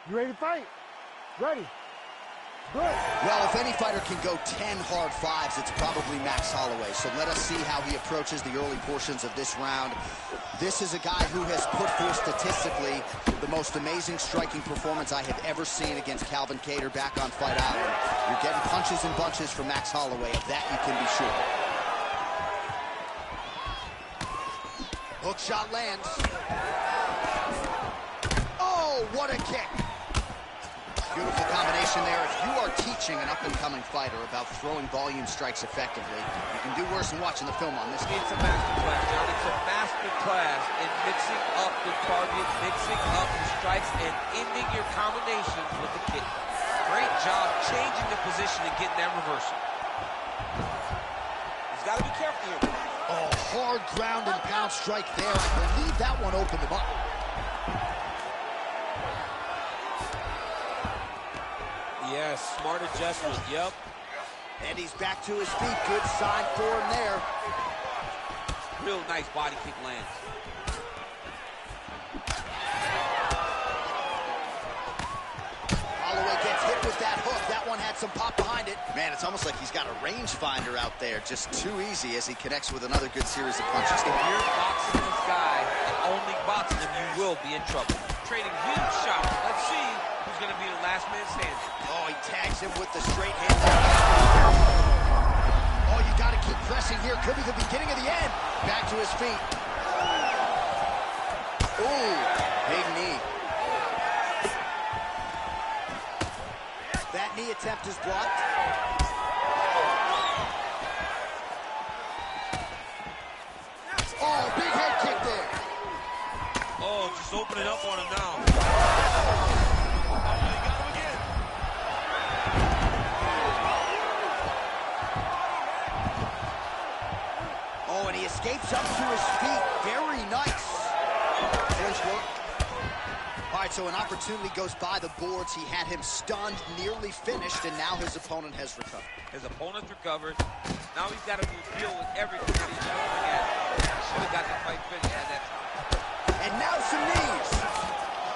You ready to fight? Ready. Good. Well, if any fighter can go 10 hard fives, it's probably Max Holloway. So let us see how he approaches the early portions of this round. This is a guy who has put forth statistically the most amazing striking performance I have ever seen against Calvin Kattar back on Fight Island. You're getting punches and bunches from Max Holloway. Of that you can be sure. Hook shot lands. Oh, what a kick. Beautiful combination there. If you are teaching an up-and-coming fighter about throwing volume strikes effectively, you can do worse than watching the film on this. It's a master class, John. It's a master class in mixing up the target, mixing up the strikes, and ending your combinations with the kick. Great job changing the position and getting that reversal. He's got to be careful here. Oh, hard ground and pound strike there. I believe that one opened him up. Yes, smart adjustment, yep. And he's back to his feet. Good sign for him there. Real nice body kick lands. Holloway gets hit with that hook. That one had some pop behind it. Man, it's almost like he's got a rangefinder out there. Just too easy as he connects with another good series of punches. If you're boxing this guy and only boxing him, you will be in trouble. Trading huge shots. Let's see who's going to be the last man standing. Oh, he tags him with the straight hand. Oh, you got to keep pressing here. Could be the beginning of the end. Back to his feet. Ooh, big knee. That knee attempt is blocked. Oh, big head kick there. Oh, just opening up on him now. Oh, and he escapes up to his feet. Very nice. Clinch work. All right, so an opportunity goes by the boards. He had him stunned, nearly finished, and now his opponent has recovered. His opponent's recovered. Now he's got to deal with everything that he's looking at. Should have got the fight finished at that time. And now some knees.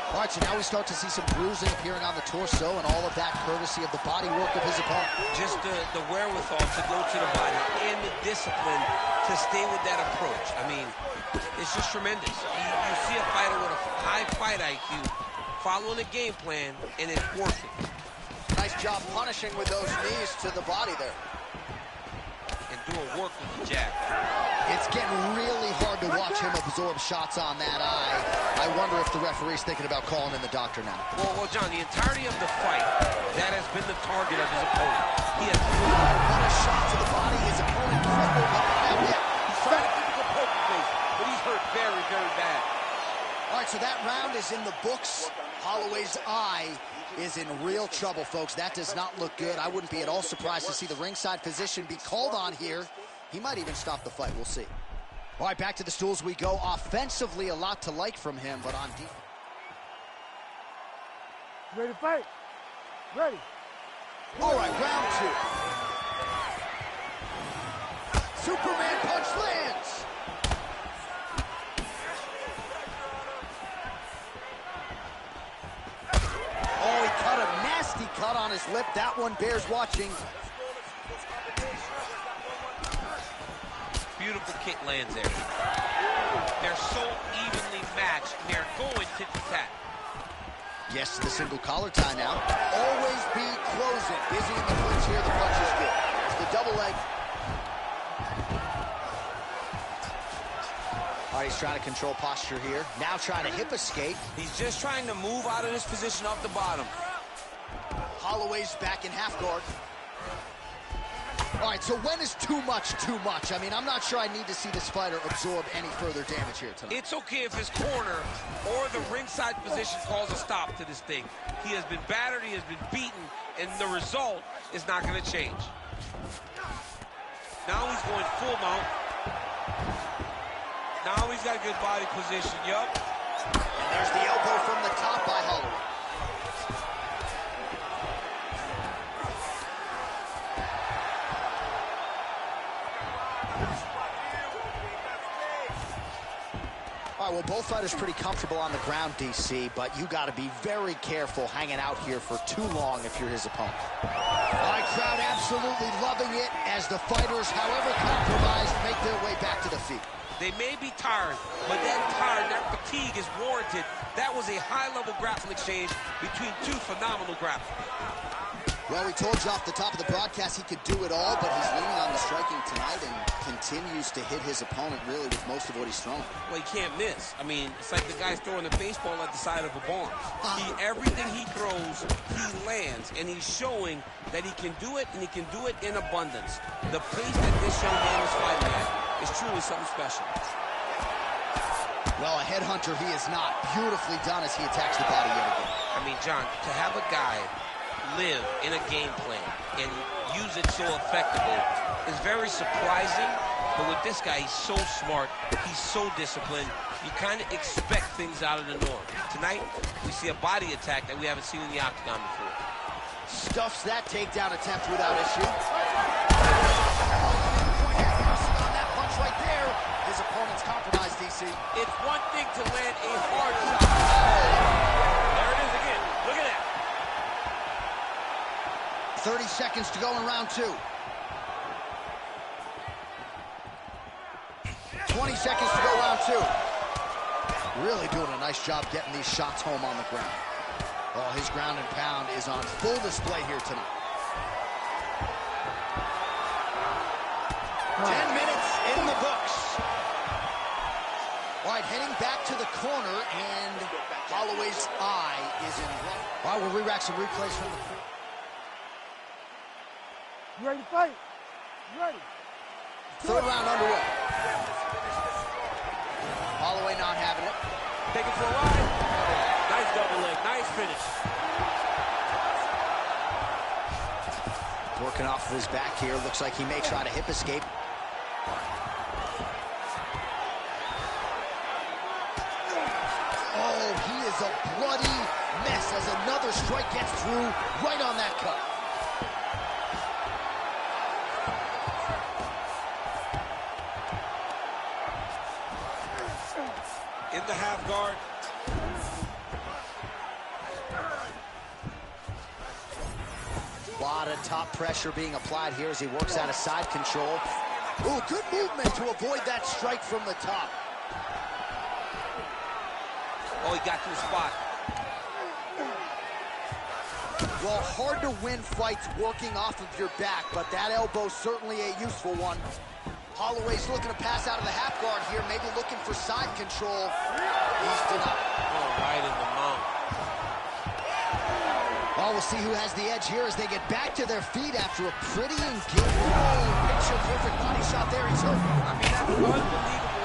All right, so now we start to see some bruising appearing on the torso, and all of that courtesy of the body work of his opponent. Just the wherewithal to go to the body and the discipline to stay with that approach. I mean, it's just tremendous. You see a fighter with a high fight IQ following a game plan, and it's working. Nice job punishing with those knees to the body there. And doing work with the jab. It's getting really hard to watch him absorb shots on that eye. I wonder if the referee's thinking about calling in the doctor now. Well, John, the entirety of the fight, that has been the target of his opponent. He has what a shot to the body. His opponent crumbled up. He's trying to keep it a poker face, but he's hurt very, very bad. All right, so that round is in the books. Holloway's eye is in real trouble, folks. That does not look good. I wouldn't be at all surprised to see the ringside physician be called on here. He might even stop the fight. We'll see. All right, back to the stools we go. Offensively, a lot to like from him, but on defense. Ready to fight? Ready. All right, round two. Superman punch lands. Oh, he cut a nasty cut on his lip. That one bears watching. Beautiful kick lands there. They're so evenly matched, and they're going tit-for-tat. Yes, the single collar tie now. Always be closing. Busy in the clinch here. The punch is good. There's the double leg. All right, he's trying to control posture here. Now trying to hip escape. He's just trying to move out of this position off the bottom. Holloway's back in half guard. All right, so when is too much too much? I mean, I'm not sure I need to see this fighter absorb any further damage here tonight. It's okay if his corner or the ringside position calls a stop to this thing. He has been battered, he has been beaten, and the result is not going to change. Now he's going full mount. Now he's got a good body position, yup. And there's the elbow from the top by Holloway. right, well, both fighters pretty comfortable on the ground, DC, but you got to be very careful hanging out here for too long if you're his opponent. All right, crowd absolutely loving it as the fighters, however compromised, make their way back to the feet. They may be tired, but that fatigue is warranted. That was a high-level grappling exchange between two phenomenal grapplers. Well, we told you off the top of the broadcast he could do it all, but he's leaning on the striking tonight and continues to hit his opponent really with most of what he's throwing. Well, he can't miss. I mean, it's like the guy's throwing a baseball at the side of a barn. Everything he throws, he lands, and he's showing that he can do it, and he can do it in abundance. The pace that this young man is fighting at is truly something special. Well, a headhunter he is not. Beautifully done as he attacks the body yet again. I mean, John, to have a guy live in a game plan and use it so effectively is very surprising, but with this guy, he's so smart, he's so disciplined, you kind of expect things out of the norm. Tonight, we see a body attack that we haven't seen in the octagon before. Stuffs that takedown attempt without issue. On that punch right there, his opponent's compromised, DC. It's one thing to land a hard shot. There it is again. Look at that. 30 seconds to go in round two. 20 seconds to go round two. Really doing a nice job getting these shots home on the ground. Oh, his ground and pound is on full display here tonight. 10 minutes in the books. All right, heading back to the corner, and Holloway's eye is in right. All right, we'll re-rack some replays from the... You ready to fight? You ready? Third round underway. Holloway not having it. Take it for a ride. Nice double leg. Nice finish. Working off of his back here. Looks like he may try to hip escape. Oh, he is a bloody mess as another strike gets through right on that cut. In the half guard. A lot of top pressure being applied here as he works out of side control. Ooh, good movement to avoid that strike from the top. Oh, he got to the spot. Well, hard to win fights working off of your back, but that elbow's certainly a useful one. Holloway's looking to pass out of the half guard here, maybe looking for side control. He's denied. Oh, right in the mount. Well, we'll see who has the edge here as they get back to their feet after a pretty engaging. Oh, picture perfect body shot there. He's hurt. I mean, that's unbelievable.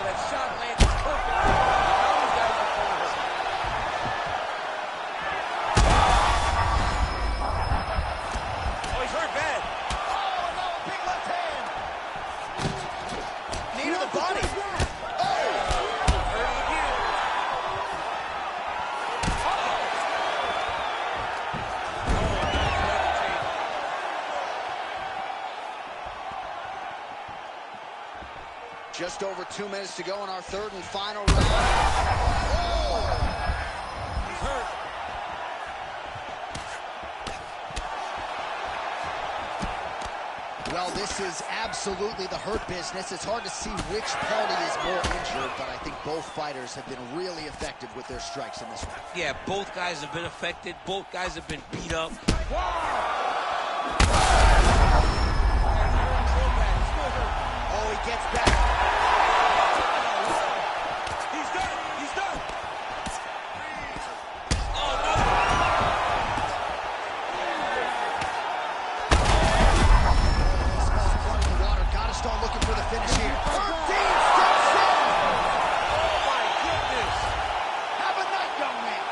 That shot landed perfect. How these guys are going hurt. Oh, he's hurt bad. Oh, no, big left hand. Knee to the body. Just over 2 minutes to go in our third and final round. Oh! He's hurt. Well, this is absolutely the hurt business. It's hard to see which party is more injured, but I think both fighters have been really effective with their strikes in this one. Yeah, both guys have been affected. Both guys have been beat up. Oh, he gets back. He's done. He's done. Gotta start looking for the finish here. 13 steps in. Oh, my goodness. Have a night, young man.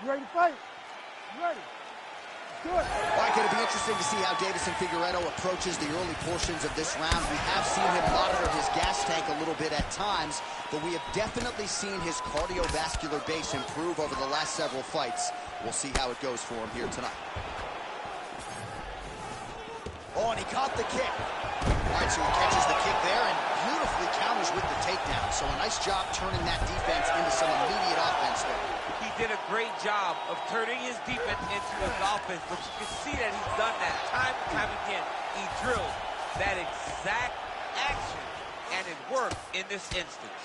ready to fight? You ready? Good. All right, going to be interesting to see how Deiveson Figueiredo approaches the early portions of this round. We have seen him monitor his gas tank a little bit at times, but we have definitely seen his cardiovascular base improve over the last several fights. We'll see how it goes for him here tonight. Oh, and he caught the kick. All right, so he catches the kick there and beautifully counters with the takedown. So a nice job turning that defense into some immediate offense there. He did a great job of turning his defense into his offense, but you can see that he's done that time and time again. He drilled that exact action, and it worked in this instance.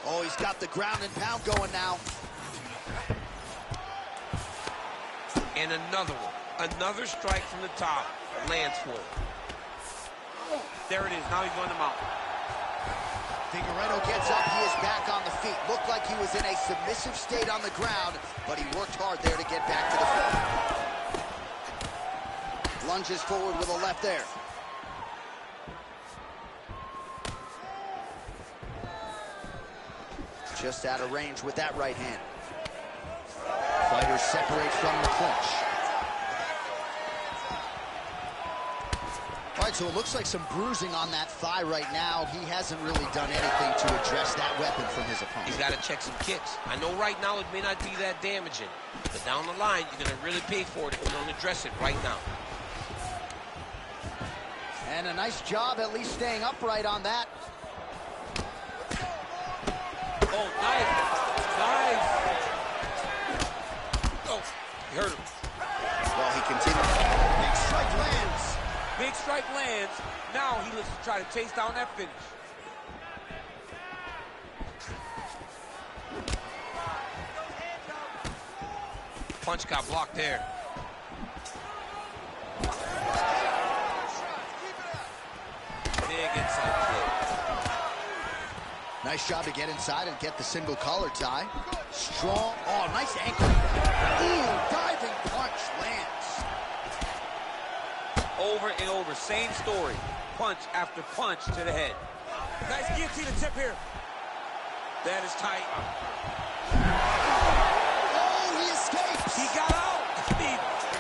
Oh, he's got the ground and pound going now. And another one. Another strike from the top lands for him. There it is. Now he's going to mount. Figueiredo gets up. He is back on the feet. Looked like he was in a submissive state on the ground, but he worked hard there to get back to the feet. Lunges forward with a left there. Just out of range with that right hand. Fighters separate from the clinch. All right, so it looks like some bruising on that thigh right now. He hasn't really done anything to address that weapon from his opponent. He's got to check some kicks. I know right now it may not be that damaging, but down the line, you're going to really pay for it if you don't address it right now. And a nice job at least staying upright on that. Oh, nice. Nice. Oh, he hurt him. Well, he continues. Big strike lands. Big strike lands. Now he looks to try to chase down that finish. Punch got blocked there. Big inside kick. Nice job to get inside and get the single collar tie. Strong. Oh, nice ankle. Ooh, diving punch lands. Over and over, same story. Punch after punch to the head. Nice guillotine tip here. That is tight. Oh, he escapes. He got out.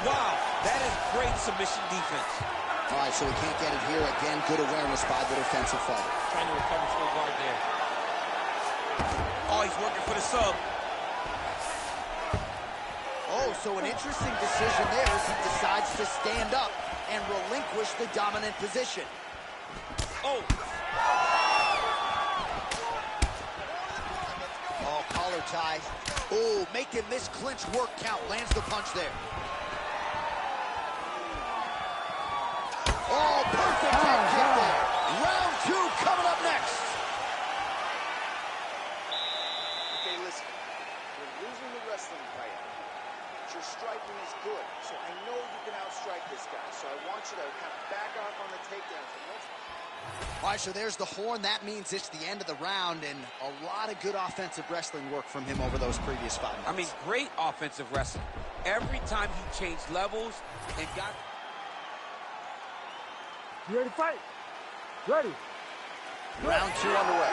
Wow, that is great submission defense. All right, so we can't get it here. Again, good awareness by the defensive fighter. Trying to recover full guard there. Oh, he's working for the sub. Oh, so an interesting decision there as he decides to stand up and relinquish the dominant position. Oh. Oh, collar tie. Oh, making this clinch work count. Lands the punch there. Oh, perfect head kick there. Round two coming up next. Okay, listen. You're losing the wrestling fight. But your striking is good. So I know you can outstrike this guy. So I want you to kind of back off on the takedowns. All right, so there's the horn. That means it's the end of the round, and a lot of good offensive wrestling work from him over those previous 5 minutes. I mean, great offensive wrestling. Every time he changed levels and got... You ready to fight? Ready. Round two underway.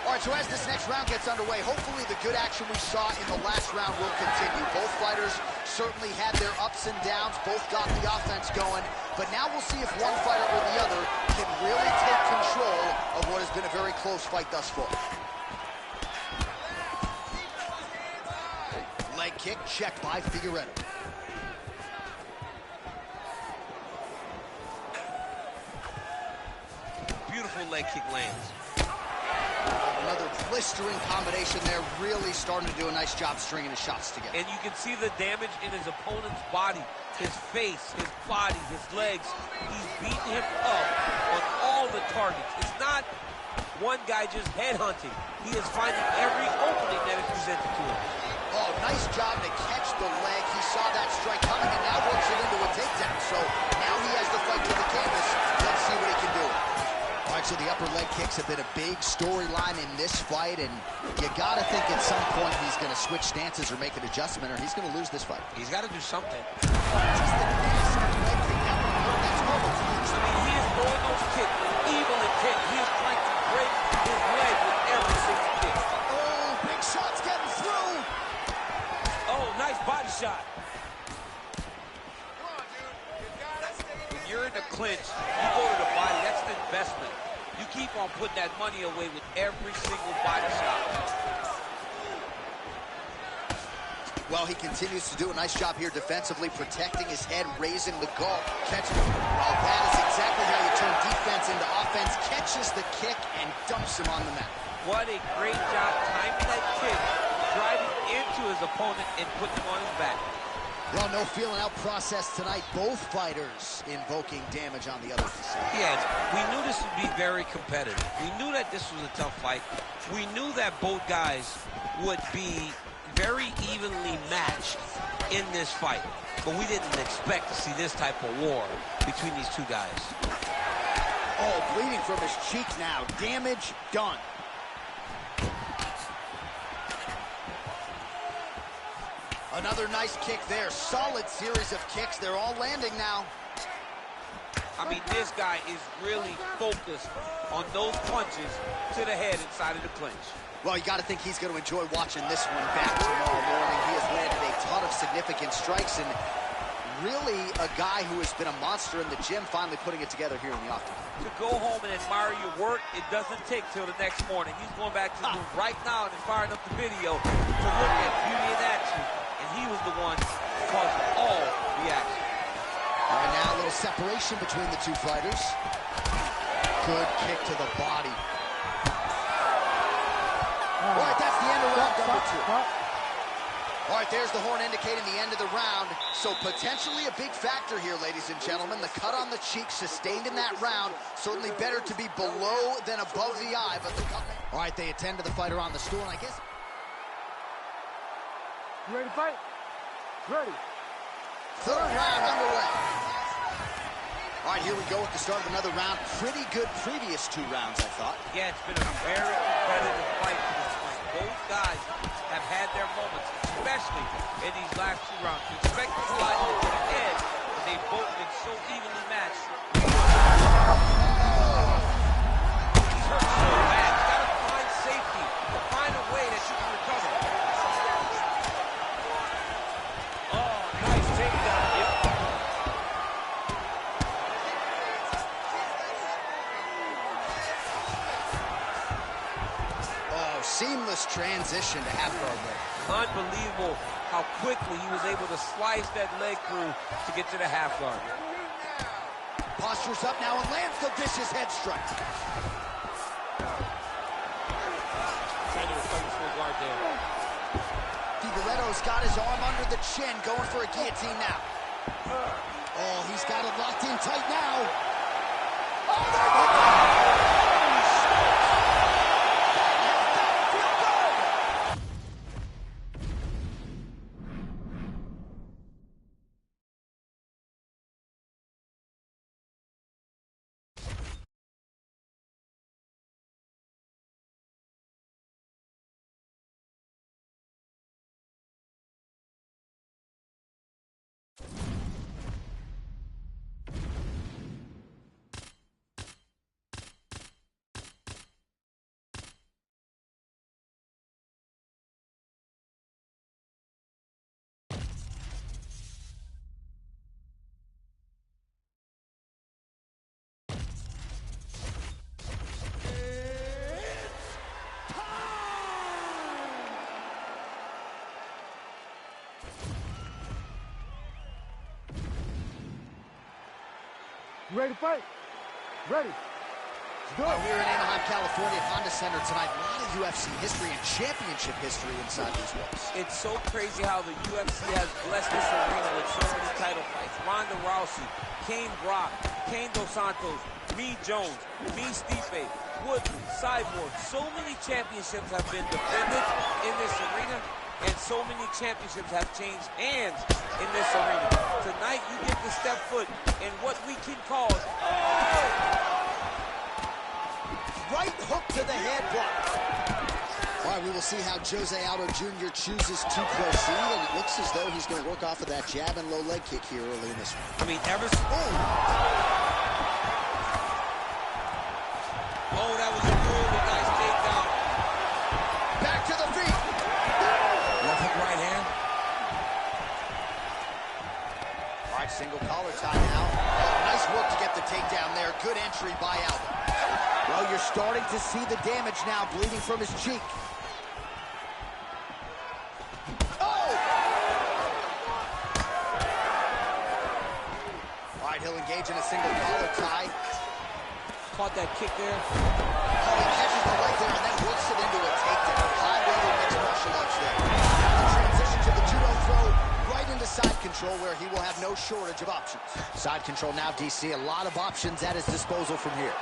All right, so as this next round gets underway, hopefully the good action we saw in the last round will continue. Both fighters certainly had their ups and downs, both got the offense going, but now we'll see if one fighter or the other can really take control of what has been a very close fight thus far. Leg kick checked by Figueiredo. Beautiful leg kick lands. Another blistering combination there, really starting to do a nice job stringing his shots together. And you can see the damage in his opponent's body, his face, his body, his legs. He's beating him up on all the targets. It's not one guy just headhunting. He is finding every opening that is presented to him. Oh, nice job to catch the leg. He saw that strike coming and now works it into a takedown. So now he has the fight to the canvas. Let's see what he can do. All right, so the upper leg kicks have been a big storyline in this fight, and you got to think at some point he's going to switch stances or make an adjustment, or he's going to lose this fight. He's got to do something. Just a nasty leg kick. That's normal. I mean, he is throwing those kicks, evil and kick. He is trying to break his leg with every single kick. Oh, big shots getting through. keep on putting that money away with every single body shot. Well, he continues to do a nice job here defensively, protecting his head, raising the guard, catching. Well, that is exactly how you turn defense into offense. Catches the kick and dumps him on the mat. What a great job timing that kick, driving into his opponent and putting him on his back. Well, no feeling out process tonight. Both fighters invoking damage on the other side. Yes, we knew this would be very competitive. We knew that this was a tough fight. We knew that both guys would be very evenly matched in this fight. But we didn't expect to see this type of war between these two guys. Oh, bleeding from his cheek now. Damage done. Another nice kick there. Solid series of kicks. They're all landing now. I mean, this guy is really focused on those punches to the head inside of the clinch. Well, you got to think he's going to enjoy watching this one back tomorrow morning. He has landed a ton of significant strikes, and really a guy who has been a monster in the gym, finally putting it together here in the octagon. To go home and admire your work, it doesn't take till the next morning. He's going back to the room right now and firing up the video to look at beauty in action, and he was the one causing all the action. All right, now a little separation between the two fighters. Good kick to the body. All right, that's the end of round number 2. All right, there's the horn indicating the end of the round. So potentially a big factor here, ladies and gentlemen. The cut on the cheek sustained in that round. Certainly better to be below than above the eye, but the cut... All right, they attend to the fighter on the stool, and I guess... You ready to fight? Ready. Third round underway. All right, here we go at the start of another round. Pretty good previous 2 rounds, I thought. Yeah, it's been a very competitive fight to this point. Both guys have had their moments, especially in these last 2 rounds. You expect to slide into the head, but they've both been so evenly matched. He's hurt so bad. You got to find safety, to find a way that you can recover. Oh, nice takedown. Yep. Seamless transition to half guard leg. Unbelievable how quickly he was able to slice that leg through to get to the half guard. Postures up now and lands the vicious head strike. Trying to recover full guard there. Figueiredo's got his arm under the chin, going for a guillotine now. Oh, he's got it locked in tight now. Oh, there you go! You ready to fight? Ready. We're in Anaheim, California, Honda Center tonight. A lot of UFC history and championship history inside these walls. It's so crazy how the UFC has blessed this arena with so many title fights. Ronda Rousey, Kane Brock, Kane Dos Santos, me Jones, me Stipe, Woodley, Cyborg. So many championships have been defended in this arena, and so many championships have changed hands in this arena. Tonight, you get to step foot in what we can call right hook to the head block. All right, we will see how Jose Aldo Jr. chooses to proceed, and it looks as though he's going to work off of that jab and low leg kick here early in this one. I mean, that was a really nice takedown. Back to the feet. Left hook right hand. All right, single collar tie now. Nice work to get the takedown there. Good entry by Aldo. Well, you're starting starting to see the damage now, bleeding from his cheek. Oh! All right, he'll engage in a single collar tie. Caught that kick there. Oh, he catches the leg there and then works it into a takedown. High-level mixed martial arts there. Now the transition to the judo throw right into side control, where he will have no shortage of options. Side control now, DC. A lot of options at his disposal from here.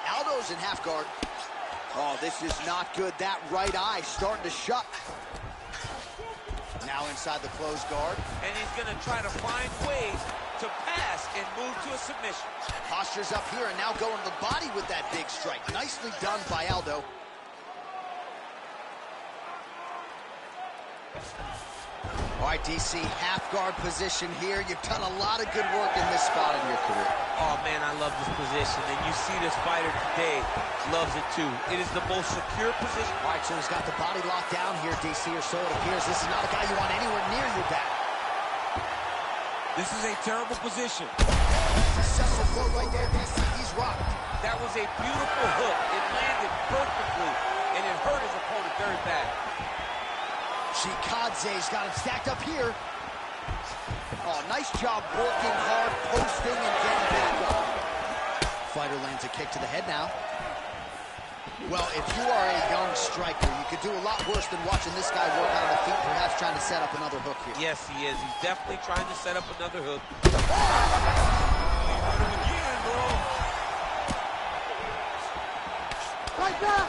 Aldo's in half guard. Oh, this is not good. That right eye starting to shut. Now inside the closed guard. And he's going to try to find ways to pass and move to a submission. Posture's up here and now going to the body with that big strike. Nicely done by Aldo. All right, DC, half guard position here. You've done a lot of good work in this spot in your career. Oh, man, I love this position. And you see this fighter today loves it, too. It is the most secure position. All right, so he's got the body locked down here, DC, or so it appears. This is not a guy you want anywhere near your back. This is a terrible position. Successful throw right there, DC. He's rocked. That was a beautiful hook. It landed perfectly, and it hurt his opponent very bad. Chikadze's got him stacked up here. Oh, nice job working hard, posting, and getting a bit of goal. Fighter lands a kick to the head now. Well, if you are a young striker, you could do a lot worse than watching this guy work out on the feet, perhaps trying to set up another hook here. Yes, he is. He's definitely trying to set up another hook. Right back.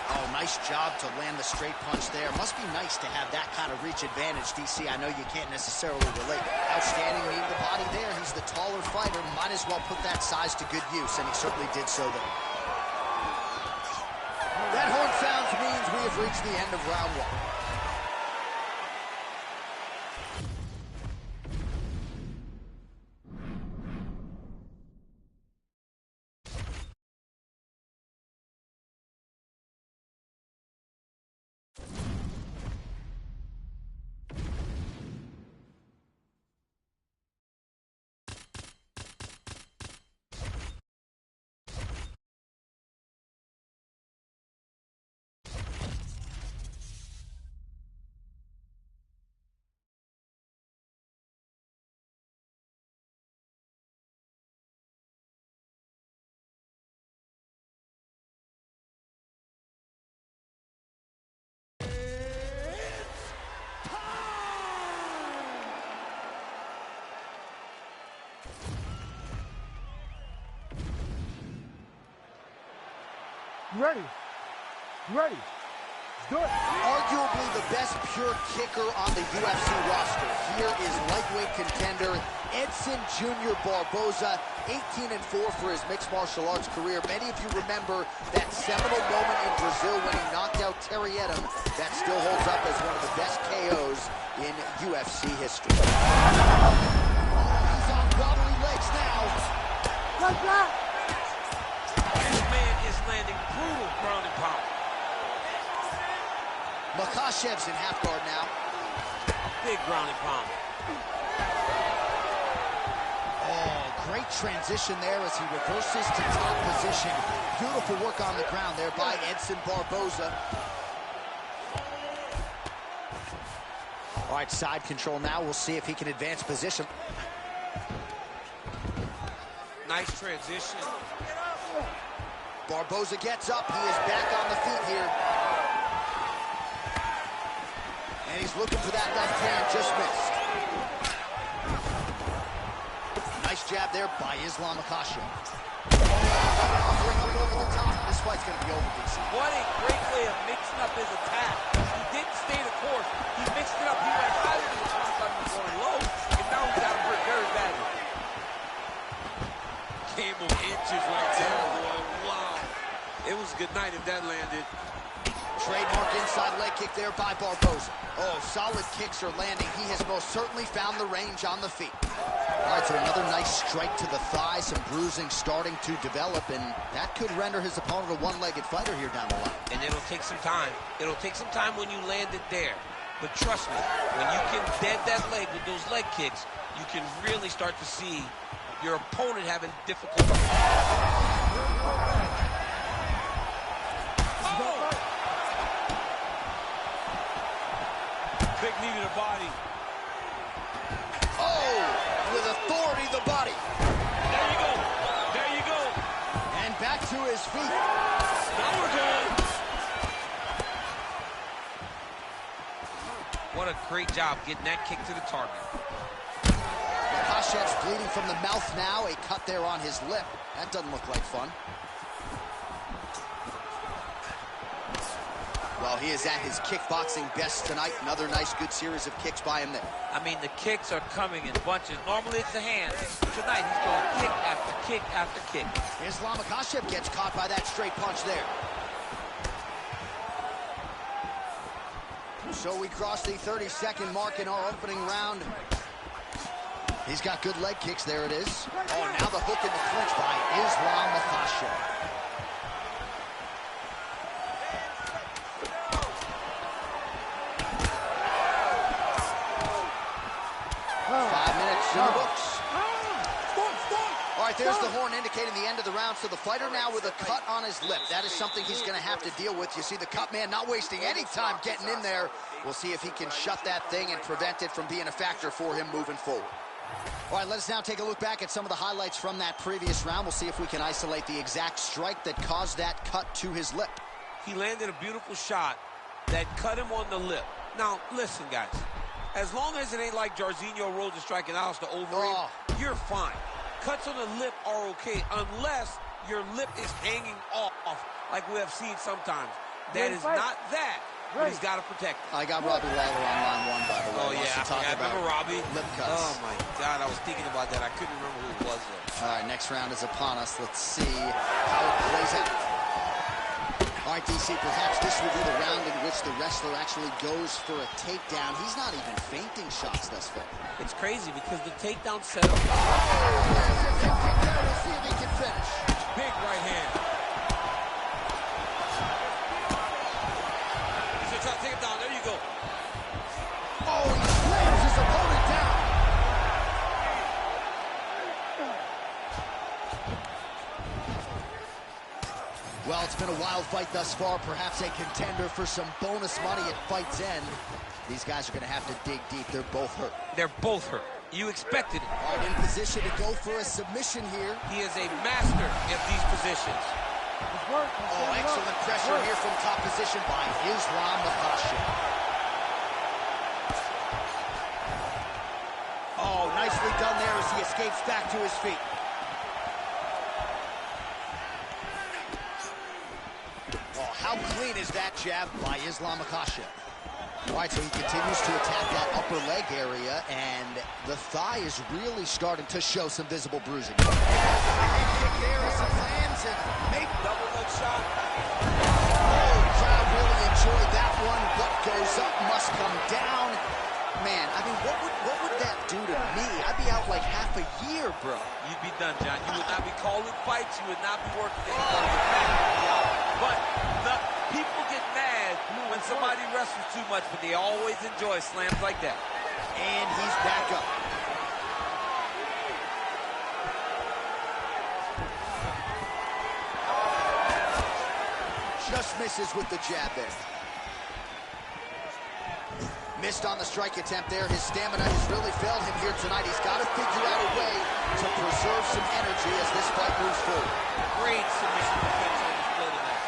Oh, nice job to land the straight punch there. Must be nice to have that kind of reach advantage, DC. I know you can't necessarily relate. Outstanding knee to the body there. He's the taller fighter. Might as well put that size to good use, and he certainly did so there. That horn sounds means we have reached the end of round one. You ready? You ready? Let's do it. Arguably the best pure kicker on the UFC roster. Here is lightweight contender Edson Jr. Barboza, 18-4 for his mixed martial arts career. Many of you remember that seminal moment in Brazil when he knocked out Terry Edom. That still holds up as one of the best KOs in UFC history. Oh, he's on wobbly legs now. Right back. This man is landing brutal ground and pound. Makhachev's in half guard now. Big ground and pound. Oh, great transition there as he reverses to top position. Beautiful work on the ground there by Edson Barboza. All right, side control now. We'll see if he can advance position. Nice transition. Barboza gets up. He is back on the feet here. And he's looking for that left hand, just missed. Nice jab there by Islam Makhachev. Offering up over the top. This fight's going to be over, DC. What a great way of mixing up his attack. He didn't stay the course. He mixed it up. He went higher than the top. He was going low, and now he's got him hurt very badly. Came of inches right there, boy. Wow. It was a good night if that landed. Trademark inside leg kick there by Barboza. Oh, solid kicks are landing. He has most certainly found the range on the feet. All right, so another nice strike to the thigh. Some bruising starting to develop, and that could render his opponent a one-legged fighter here down the line. And it'll take some time. It'll take some time when you land it there. But trust me, when you can dead that leg with those leg kicks, you can really start to see your opponent having difficulty. back to his feet. Now we're going. What a great job getting that kick to the target. Makhachev's bleeding from the mouth now. A cut there on his lip. That doesn't look like fun. Well, he is at his kickboxing best tonight. Another nice, good series of kicks by him there. I mean, the kicks are coming in bunches. Normally it's the hands. Tonight he's going kick after kick after kick. Islam Makhachev gets caught by that straight punch there. So we cross the 30-second mark in our opening round. He's got good leg kicks. There it is. Oh, now the hook in the clinch by Islam Makhachev. 5 minutes in the books. All right, there's the horn indicating the end of the round. So the fighter now with a cut on his lip. That is something he's going to have to deal with. You see the cut man not wasting any time getting in there. We'll see if he can shut that thing and prevent it from being a factor for him moving forward. All right, let us now take a look back at some of the highlights from that previous round. We'll see if we can isolate the exact strike that caused that cut to his lip. He landed a beautiful shot that cut him on the lip. Now, listen, guys. As long as it ain't like Jairzinho rolls a strike and Alistair Overeem, you're fine. Cuts on the lip are okay, unless your lip is hanging off, like we have seen sometimes. That is not that, but he's got to protect it. I got Robbie Lawler on line one, by the way. Oh, yeah, I remember Robbie. Lip cuts. Oh, my God, I was thinking about that. I couldn't remember who it was, though. All right, next round is upon us. Let's see how it plays out. All right, DC, perhaps this will be the round in which the wrestler actually goes for a takedown. He's not even feinting shots thus far. It's crazy because the takedown setup. There's a kick there. We'll see if he can finish. Big right hand. He's going to try to take him down. There you go. Oh, he slams his opponent down. Well, it's been a wild fight thus far. Perhaps a contender for some bonus money at fight's end. These guys are going to have to dig deep. They're both hurt. They're both hurt. You expected it. All right, in position to go for a submission here. He is a master of these positions. Oh, excellent pressure here from top position by Islam Makhachev. Oh, nicely done there as he escapes back to his feet. Oh, how clean is that jab by Islam Makhachev? All right, so he continues to attack that upper leg area, and the thigh is really starting to show some visible bruising. Kick there as it lands, and maybe Double leg shot. oh, crowd really enjoyed that one. What goes up must come down. Man, I mean, what would that do to me? I'd be out like half a year, bro. You'd be done, John. You would not be calling fights. You would not be working anybody. But the people get mad when somebody wrestles too much, but they always enjoy slams like that. And he's back up. Just misses with the jab there. Missed on the strike attempt there. His stamina has really failed him here tonight. He's got to figure out a way to preserve some energy as this fight moves forward. Great submission defense on display tonight.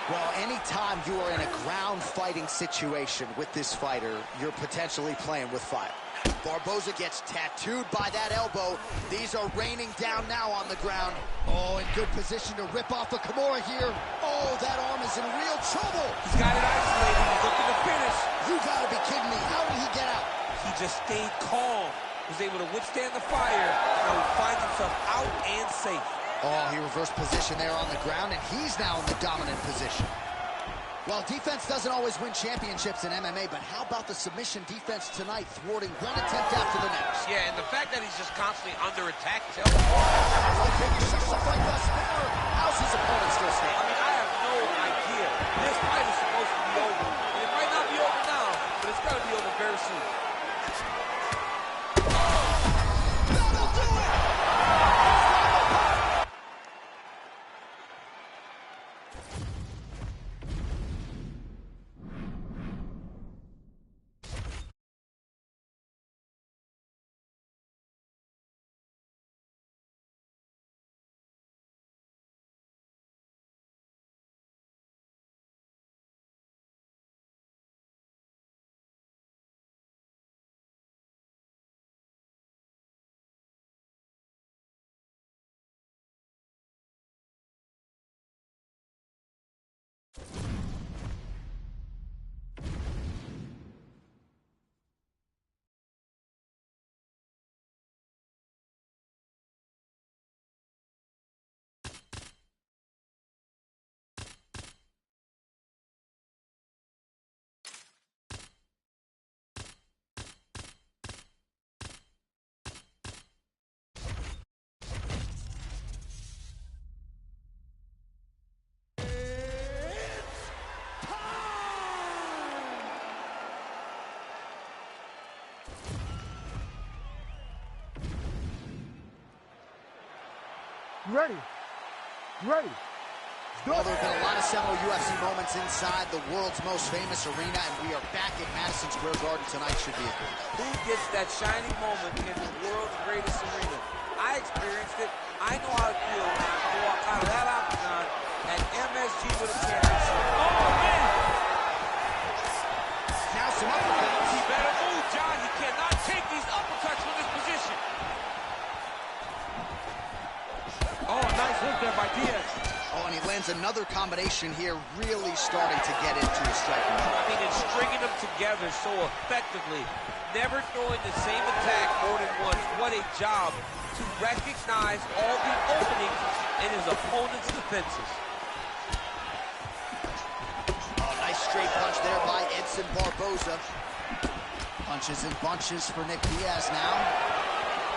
Well, anytime you are in a ground fighting situation with this fighter, you're potentially playing with fire. Barboza gets tattooed by that elbow. These are raining down now on the ground. Oh, in good position to rip off a Kimura here. Oh, that arm is in real trouble. He's got it isolated. He's looking to finish. You gotta be kidding me. How did he get out? He just stayed calm. Was able to withstand the fire. Now he finds himself out and safe. Oh, he reversed position there on the ground, and he's now in the dominant position. Well, defense doesn't always win championships in MMA, but how about the submission defense tonight, thwarting one attempt after the next? Yeah, and the fact that he's just constantly under attack tells you. How's his opponent still I standing? mean, I have no idea. This fight is supposed to be over. And it might not be over now, but it's going to be over very soon. Ready. Ready. Well, there have been a lot of seminal UFC moments inside the world's most famous arena, and we are back at Madison Square Garden tonight. Should be a good one. Who gets that shining moment in the world's greatest arena? I experienced it. I know how it feels to walk out of that octagon at MSG with a championship. Oh, man! Now some uppercuts. He better move, John. He cannot take these uppercuts from this position. Oh, nice hook there by Diaz. Oh, and he lands another combination here, really starting to get into his striking mode. I mean, it's stringing them together so effectively, never throwing the same attack more than once. What a job to recognize all the openings in his opponent's defenses. Oh, nice straight punch there by Edson Barboza. Punches and bunches for Nick Diaz now.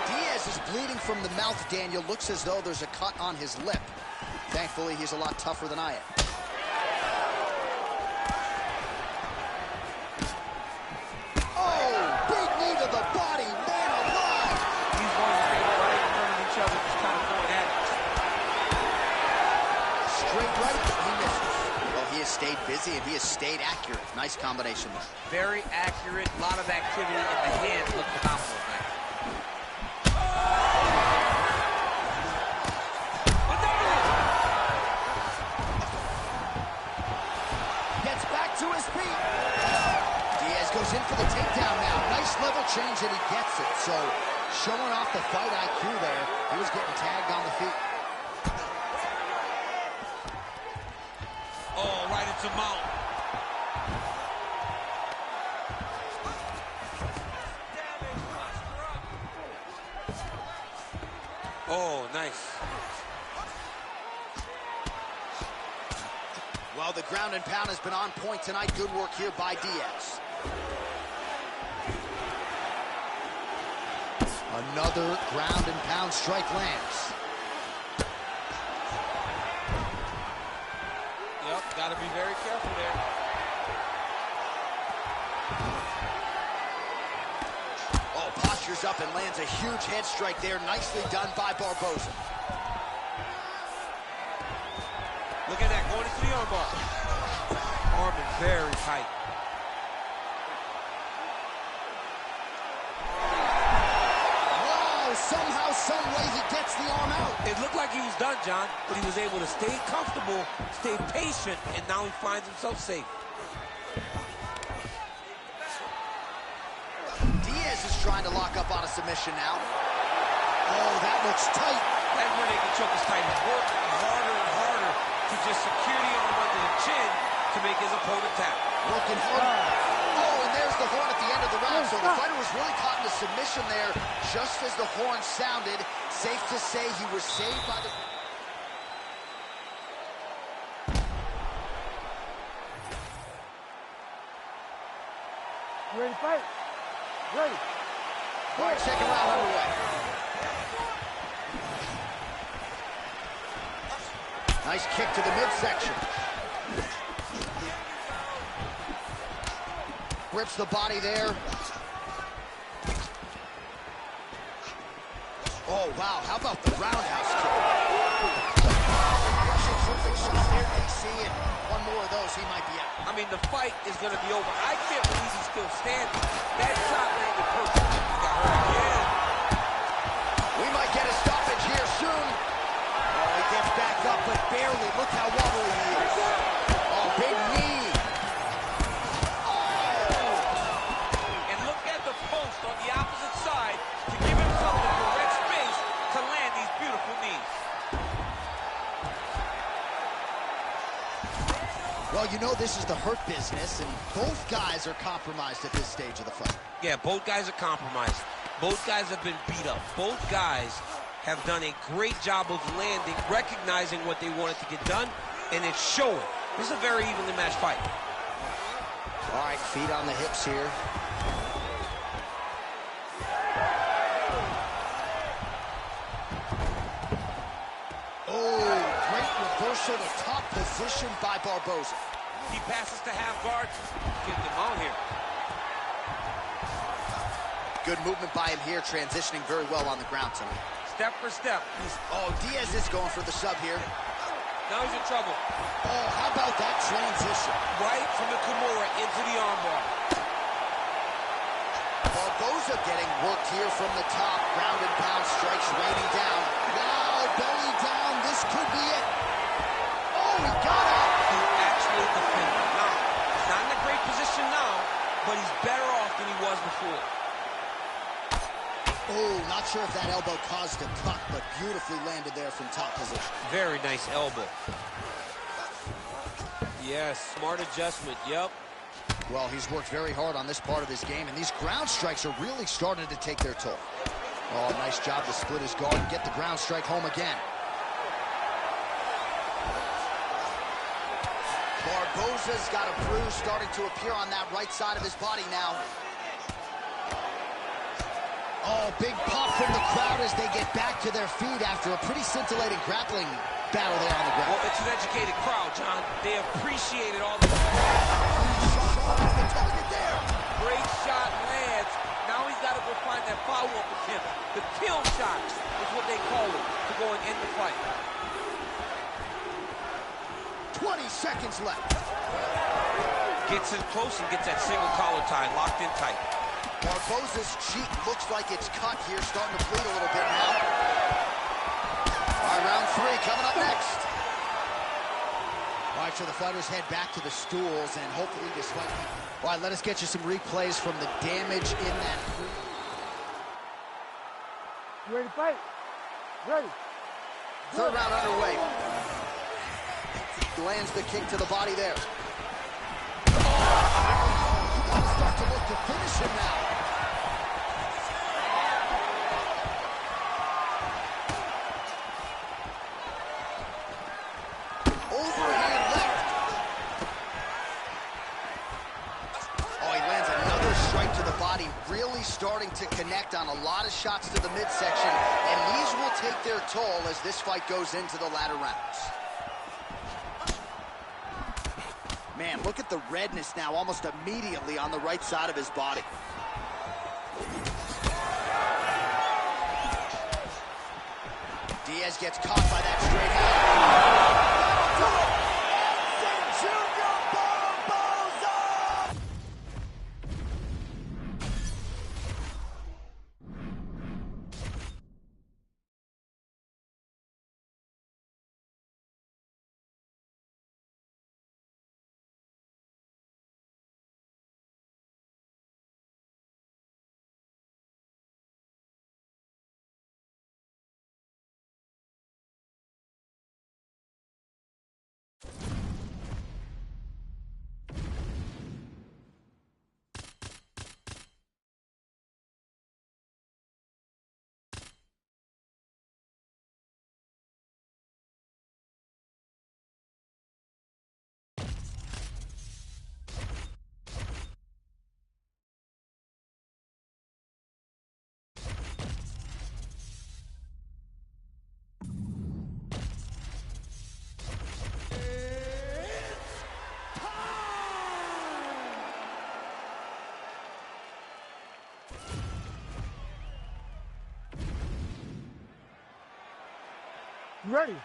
Diaz is bleeding from the mouth, Daniel. Looks as though there's a cut on his lip. Thankfully, he's a lot tougher than I am. Oh, big knee to the body, man alive! These ones stay right in front of each other, just kind of going at it. Straight right, he misses. Well, he has stayed busy and he has stayed accurate. Nice combination there. Very accurate, a lot of activity in the hands. Look phenomenal, man. To his feet. Diaz goes in for the takedown now. Nice level change, and he gets it. So, showing off the fight IQ there. He was getting tagged on the feet. Oh, right into mount. Oh, nice. Well, the ground and pound has been on point tonight. Good work here by Diaz. Another ground and pound strike lands. Yep, got to be very careful there. Oh, postures up and lands a huge head strike there. Nicely done by Barboza. Look at that, going into the armbar. Arm is very tight. Wow, somehow, some way he gets the arm out. It looked like he was done, John, but he was able to stay comfortable, stay patient, and now he finds himself safe. Diaz is trying to lock up on a submission now. Oh, that looks tight. That rear naked choke is tight. He's working harder and harder to just secure the arm under the chin to make his opponent tap. Working hard. Oh, and there's the horn at the end of the round. So the fighter was really caught in a submission there just as the horn sounded. Safe to say he was saved by the... Ready to fight? Ready. All right, second round underway. Nice kick to the midsection. Grips the body there. Oh, wow. How about the roundhouse kick? Russian perfect shot there, DC, and one more of those, he might be out. I mean, the fight is going to be over. I can't believe he's still standing. That shot landed perfect. He got hurt again. We might get a stoppage here soon. Oh, he gets back up, but barely. Look how wobbly he is. Oh, big knee. Oh! And look at the post on the opposite side to give himself the correct space to land these beautiful knees. Well, you know this is the hurt business, and both guys are compromised at this stage of the fight. Yeah, both guys are compromised. Both guys have been beat up. Both guys have done a great job of landing, recognizing what they wanted to get done, and it's showing. This is a very evenly matched fight. All right, feet on the hips here. Oh, great reversal to top position by Barboza. He passes to half guard. Get them on here. Good movement by him here, transitioning very well on the ground tonight. step for step. Oh, Diaz is going for the sub here. Now he's in trouble. Oh, how about that transition? Right from the Kimura into the armbar. Barboza getting worked here from the top. Ground and pound strikes raining down. Wow, belly down. This could be it. Oh, he got up. He actually defended. Now, he's not in a great position now, but he's better off than he was before. Oh, not sure if that elbow caused a cut, but beautifully landed there from top position. Very nice elbow. Yes, smart adjustment, yep. Well, he's worked very hard on this part of his game, and these ground strikes are really starting to take their toll. Oh, nice job to split his guard and get the ground strike home again. Barboza's got a bruise starting to appear on that right side of his body now. Oh, big pop from the crowd as they get back to their feet after a pretty scintillating grappling battle there on the ground. Well, it's an educated crowd, John. They appreciated all the... The target there. Great shot lands. Now he's got to go find that follow-up attempt. The kill shot is what they call it to go and end the fight. 20 seconds left. Gets in close and gets that single collar tie locked in tight. Barboza's cheek looks like it's cut here, starting to bleed a little bit now. All right, round 3 coming up next. All right, so the fighters head back to the stools, and hopefully this fight... All right, let us get you some replays from the damage in that... You ready to fight? Ready. Third round underway. Lands the kick to the body there. Oh, start to look to finish him now. Overhand left. Oh, he lands another strike to the body, really starting to connect on a lot of shots to the midsection, and these will take their toll as this fight goes into the latter rounds. Man, look at the redness now almost immediately on the right side of his body. Diaz gets caught by that straight hand. You ready?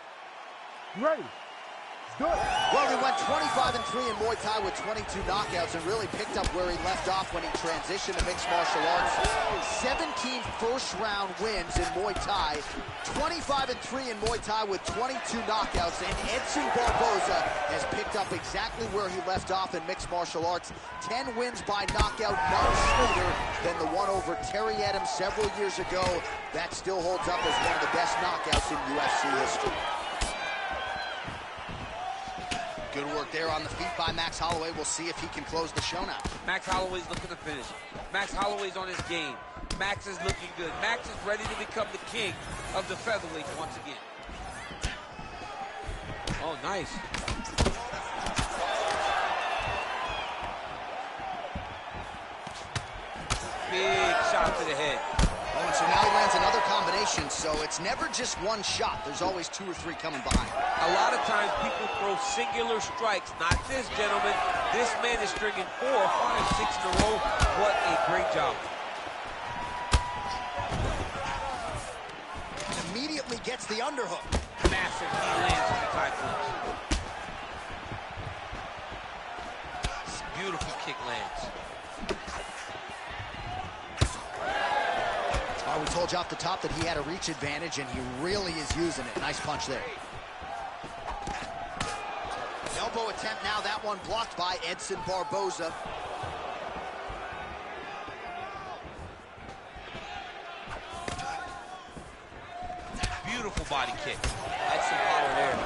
You ready? Let's do it. Well, he went 25-3 in Muay Thai with 22 knockouts and really picked up where he left off when he transitioned to mixed martial arts. 17 first-round wins in Muay Thai, 25-3 in Muay Thai with 22 knockouts, and Edson Barboza has picked up exactly where he left off in mixed martial arts. 10 wins by knockout, none sweeter than the one over Terry Adams several years ago. That still holds up as one of the best knockouts in UFC history. Good work there on the feet by Max Holloway. We'll see if he can close the show now. Max Holloway's looking to finish. Max Holloway's on his game. Max is looking good. Max is ready to become the king of the featherweight once again. Oh, nice. Big shot to the head. Oh, and so now he lands another combination, so it's never just one shot. There's always 2 or 3 coming behind. A lot of times people throw singular strikes. Not this gentleman. This man is stringing 4, 5, 6 in a row. What a great job. immediately gets the underhook. Massive knee lands in the Thai clinch. Beautiful kick lands. We told you off the top that he had a reach advantage, and he really is using it. Nice punch there. Elbow attempt now, that one blocked by Edson Barboza. Beautiful body kick. That's some power there.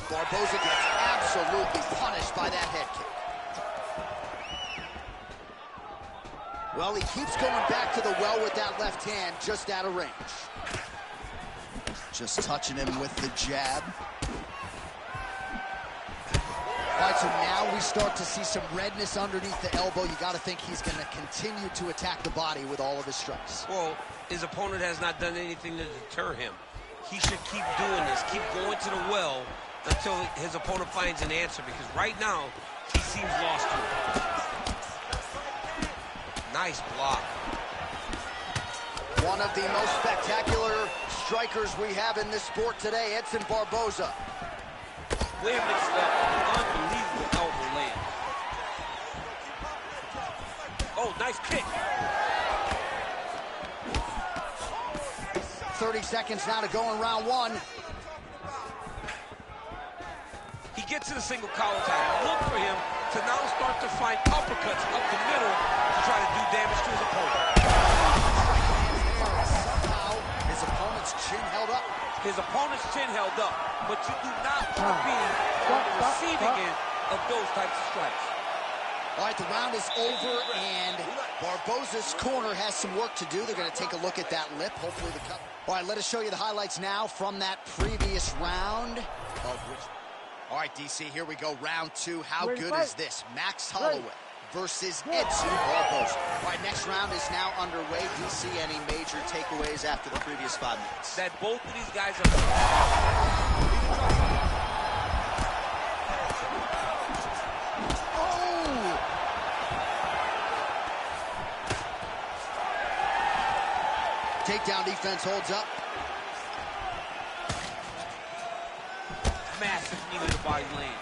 Barboza gets absolutely punished by that head kick. Well, he keeps going back to the well with that left hand, just out of range. Just touching him with the jab. All right, so now we start to see some redness underneath the elbow. You got to think he's going to continue to attack the body with all of his strikes. Well, his opponent has not done anything to deter him. He should keep doing this, keep going to the well until his opponent finds an answer, because right now, he seems lost to it. Nice block. One of the most spectacular strikers we have in this sport today, Edson Barboza. Way mixed up. Unbelievable elbow land. Oh, nice kick. 30 seconds now to go in round one. He gets to the single collar tie. Look for him to now start to find uppercuts up the middle to try to do damage to his opponent. Somehow, his opponent's chin held up. His opponent's chin held up, but you do not want to be on the receiving end of those types of strikes. All right, the round is over, and Barboza's corner has some work to do. They're going to take a look at that lip. Hopefully the cut. All right, let us show you the highlights now from that previous round. All right, DC, here we go. Round two. How good is this? Max Holloway versus Edson Barboza. All right, next round is now underway. DC, any major takeaways after the previous 5 minutes? That both of these guys are... Takedown defense holds up. Massive knee to the body lane.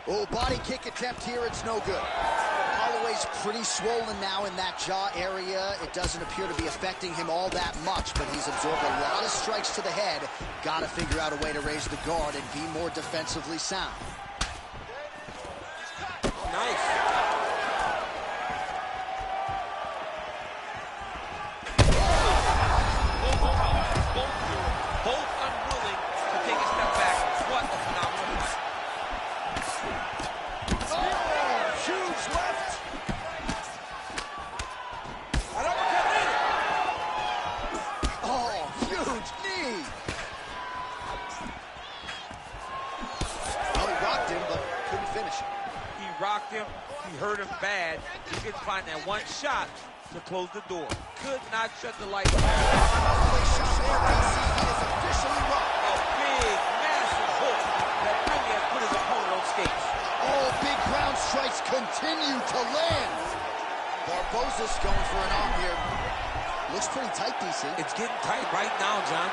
Oh, body kick attempt here. It's no good. Holloway's pretty swollen now in that jaw area. It doesn't appear to be affecting him all that much, but he's absorbed a lot of strikes to the head. Got to figure out a way to raise the guard and be more defensively sound. Nice. Both unwilling to take a step back. What a phenomenal fight. Oh, huge left. An uppercut later. Oh, huge knee. Well, he rocked him, but couldn't finish him. He rocked him. He hurt him bad. He couldn't find that one shot to close the door. Could not shut the lights off. Officially rocked. A big, massive hook that really has put his opponent on skates. Oh, big ground strikes continue to land. Barboza's going for an arm here. Looks pretty tight, DC. It's getting tight right now, John.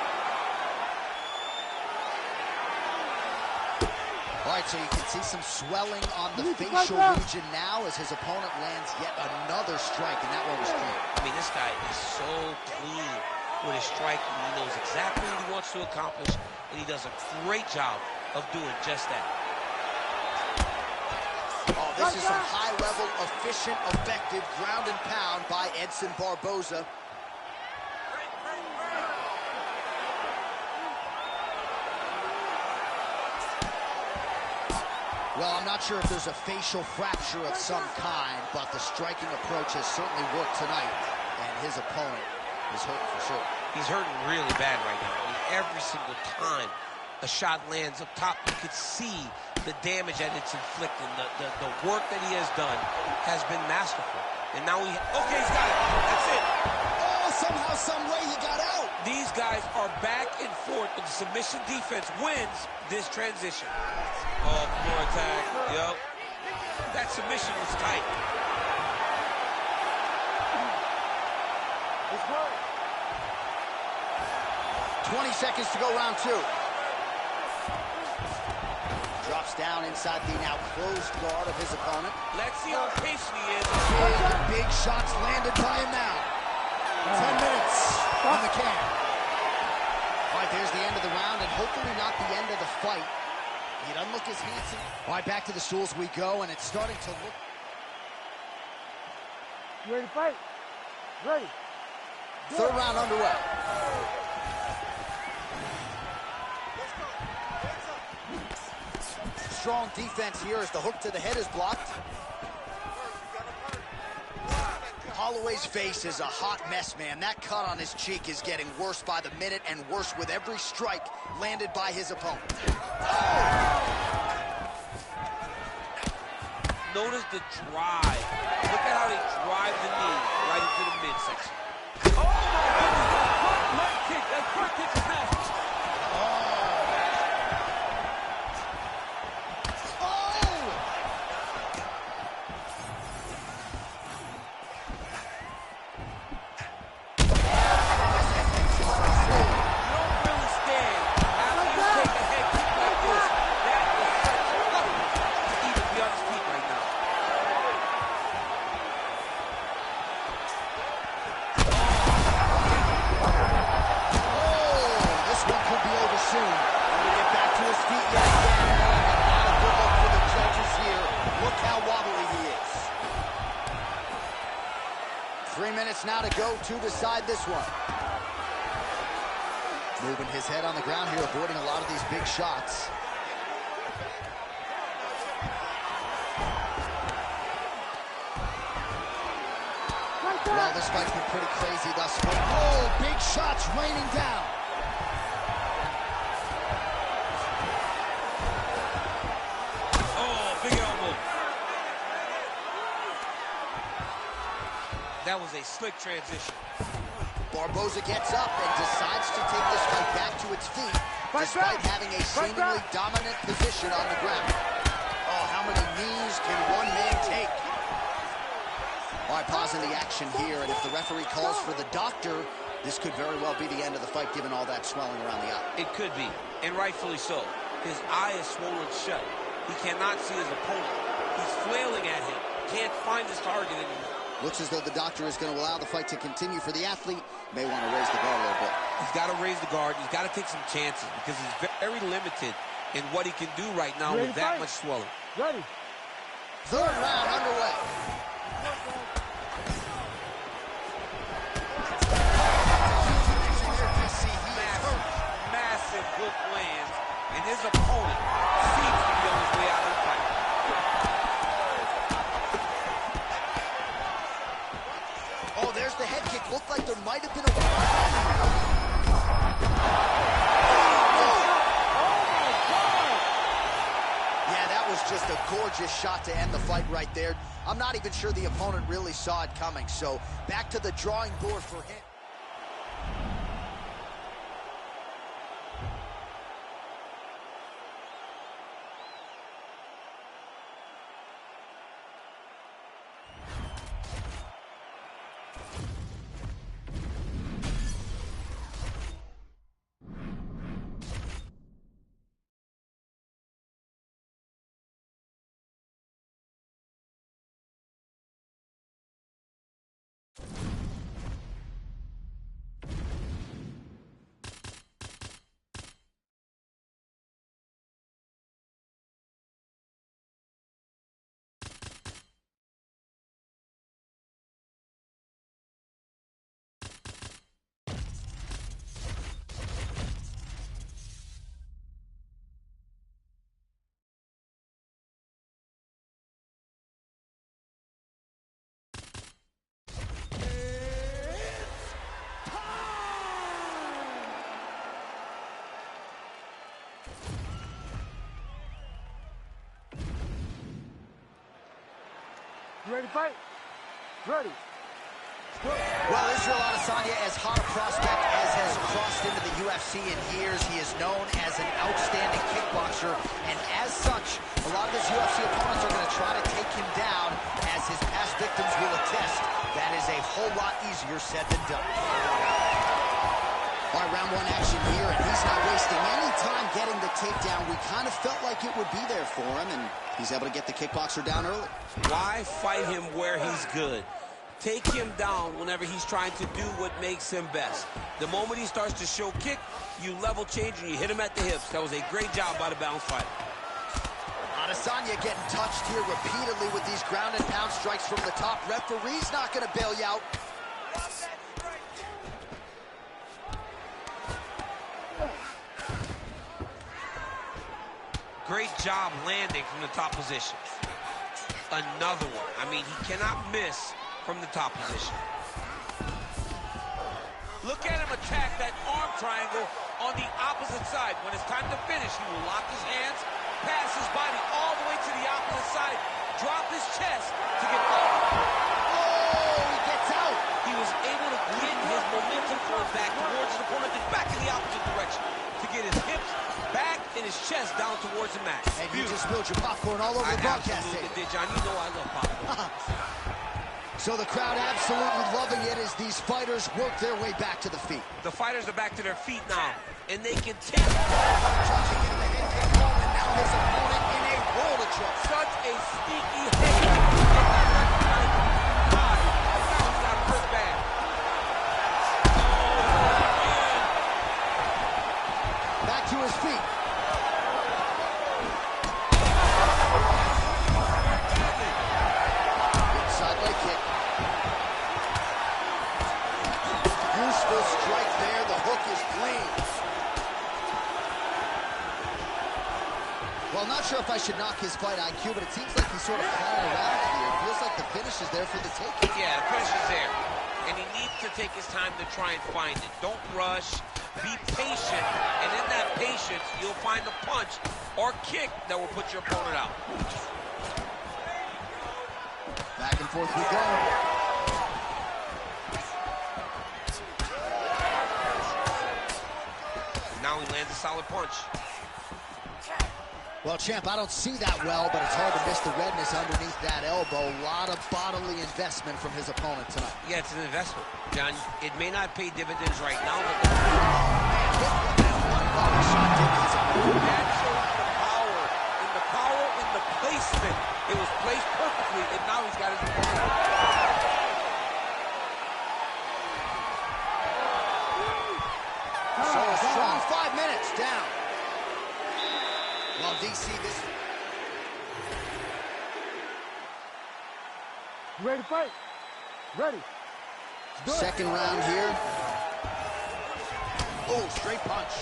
All right, so you can see some swelling on the facial region now as his opponent lands yet another strike, and that one was clean. I mean, this guy is so clean with his striking. He knows exactly what he wants to accomplish, and he does a great job of doing just that. Oh, this is some high-level, efficient, effective ground and pound by Edson Barboza. Well, I'm not sure if there's a facial fracture of some kind, but the striking approach has certainly worked tonight, and his opponent is hurting for sure. He's hurting really bad right now. I mean, every single time a shot lands up top, you could see the damage that it's inflicting. The work that he has done has been masterful. And now okay, he's got it. That's it. Oh, somehow, some way he got out. These guys are back and forth, but the submission defense wins this transition. Oh, more attack. Yep. That submission was tight. It's good. 20 seconds to go, round 2. Drops down inside the now closed guard of his opponent. Let's see how patient he is. Big shots landed by him now. 10 minutes on the can. All right, there's the end of the round, and hopefully not the end of the fight. He doesn't look as handsome. All right, back to the stools we go, and it's starting to look... You ready to fight? Ready. Third round underway. Strong defense here as the hook to the head is blocked. Holloway's face is a hot mess, man. That cut on his cheek is getting worse by the minute and worse with every strike landed by his opponent. Notice the drive. Look at how they drive the knee right into the midsection. Oh, my goodness, that front leg kick. That front kick is nasty. Now to go to decide this one. Moving his head on the ground here, avoiding a lot of these big shots. Well, this fight's been pretty crazy thus far. Oh, big shots raining down. Oh, big elbow. That was a slick transition. Barboza gets up and decides to take this fight back to its feet, despite having a seemingly dominant position on the ground. Oh, how many knees can one man take? All right, pausing the action here, and if the referee calls for the doctor, this could very well be the end of the fight, given all that swelling around the eye. It could be, and rightfully so. His eye is swollen shut. He cannot see his opponent. He's flailing at him. Can't find his target anymore. Looks as though the doctor is going to allow the fight to continue for the athlete. May want to raise the guard a little bit. He's got to raise the guard. He's got to take some chances because he's very limited in what he can do right now with that much swelling. Ready. Third round underway. Massive hook lands, and his opponent seems to be on his way out of the fight. Oh, there's the head kick. Looked like there might have been a... Yeah, that was just a gorgeous shot to end the fight right there. I'm not even sure the opponent really saw it coming. So back to the drawing board for him. You ready to fight? Ready. Well, Israel Adesanya, as hot a prospect as has crossed into the UFC in years. He is known as an outstanding kickboxer, and as such, a lot of his UFC opponents are going to try to take him down, as his past victims will attest. That is a whole lot easier said than done. All right, round one action here, and he's not wasting any time getting the takedown. We kind of felt like it would be there for him, and he's able to get the kickboxer down early. Why fight him where he's good? Take him down whenever he's trying to do what makes him best. The moment he starts to show kick, you level change and you hit him at the hips. That was a great job by the balance fighter. Adesanya getting touched here repeatedly with these ground and pound strikes from the top. Referee's not going to bail you out. Great job landing from the top position. Another one. I mean, he cannot miss from the top position. Look at him attack that arm triangle on the opposite side. When it's time to finish, he will lock his hands, pass his body all the way to the opposite side, drop his chest to get forward. Oh, he gets out. He was able to get his momentum going back towards his opponent and back in the opposite direction to get his hips back and his chest down towards the mat. And you just spilled your popcorn all over the broadcast absolutely tape. did, John. You know I love popcorn. So the crowd absolutely loving it as these fighters work their way back to the feet. The fighters are back to their feet now, and they can take Judging into the head kick home, and now his opponent in a world of trouble. Such a sneaky head kick. Now he's got hurt bad. Back to his feet. Inside leg kick. Useful strike there. The hook is clean. Well, not sure if I should knock his fight IQ, but it seems like he's sort of falling around here. It feels like the finish is there for the taking. Yeah, the finish is there. And he needs to take his time to try and find it. Don't rush. Be patient. And in that patience, you'll find the punch or kick that will put your opponent out. Back and forth we go. Now he lands a solid punch. Well, champ, I don't see that well, but it's hard to miss the redness underneath that elbow. A lot of bodily investment from his opponent tonight. Yeah, it's an investment, John. It may not pay dividends right now, but Body shot to his opponent. That shows the power in the placement. It was placed perfectly, and now he's got his opponent. So a strong 5 minutes down. Well, DC, this... You ready to fight? Ready. Let's do it. Second round here. Oh, straight punch.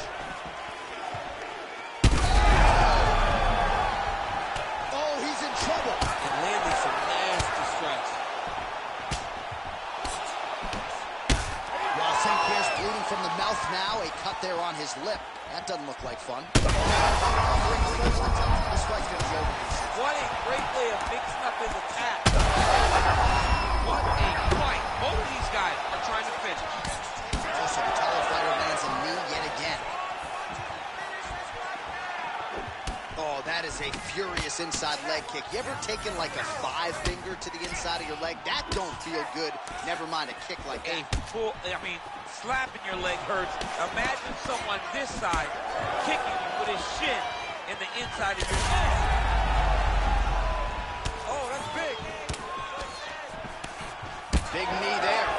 Oh, he's in trouble. And landing some nasty strikes. While St. Pierre's bleeding from the mouth now, a cut there on his lip. That doesn't look like fun. What a great way of mixing up his attack. what a fight. Both of these guys are trying to finish. Also, the taller fighter lands a knee yet again. Oh, that is a furious inside leg kick. You ever taken like a 5-finger to the inside of your leg? That don't feel good. Never mind a kick like that. Slapping your leg hurts. Imagine someone this side kicking you with his shin in the inside of your knee. Oh, that's big. Big knee there.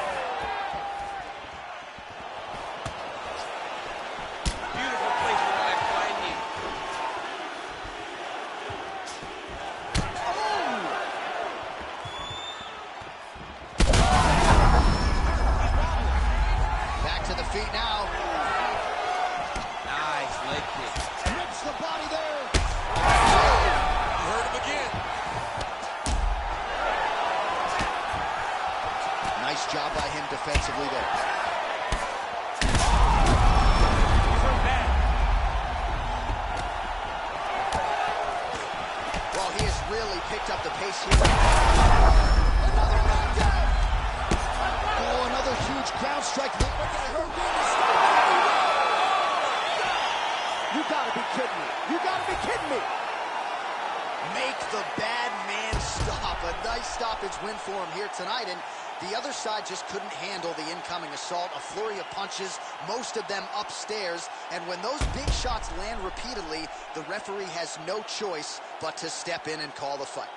Beautiful placement on that flying knee. Back to the feet now. Nice leg kick. Rips the body there. You heard him again. Nice job by him defensively there. Well, he has really picked up the pace here. Another knockdown. Oh, another huge ground strike. for him here tonight, and the other side just couldn't handle the incoming assault. A flurry of punches, most of them upstairs, and when those big shots land repeatedly, the referee has no choice but to step in and call the fight.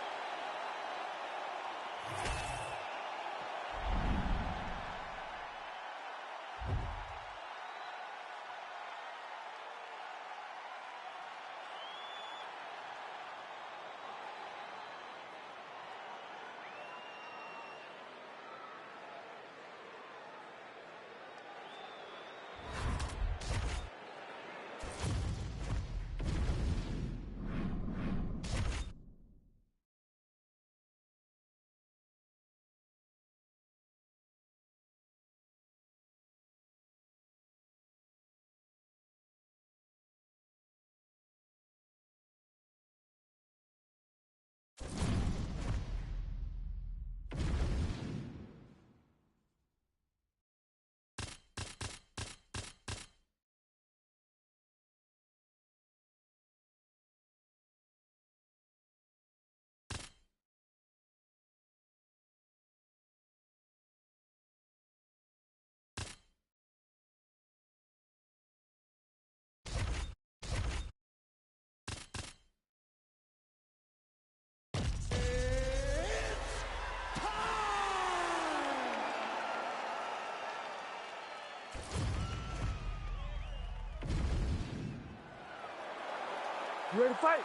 You ready to fight?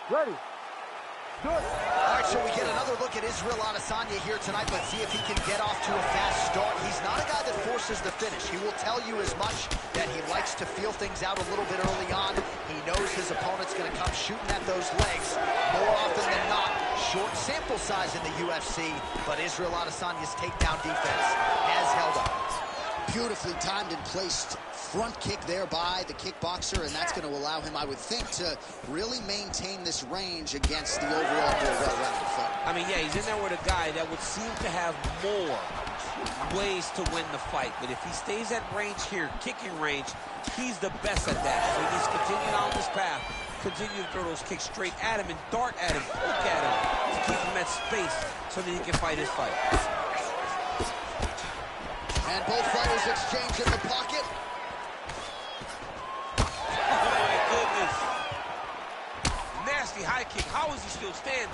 Ready. Good. All right, so we get another look at Israel Adesanya here tonight. Let's see if he can get off to a fast start. He's not a guy that forces the finish. He will tell you as much that he likes to feel things out a little bit early on. He knows his opponent's going to come shooting at those legs. More often than not, short sample size in the UFC, but Israel Adesanya's takedown defense has held up. Beautifully timed and placed front kick there by the kickboxer, and that's going to allow him, I would think, to really maintain this range against the overall more well-rounded fight. I mean, yeah, he's in there with a guy that would seem to have more ways to win the fight, but if he stays at range here, kicking range, he's the best at that. So he's continuing on this path, continue to throw those kicks straight at him and dart at him, poke at him to keep him at space so that he can fight his fight. And both fighters exchange in the pocket. Oh my goodness. Nasty high kick. How is he still standing?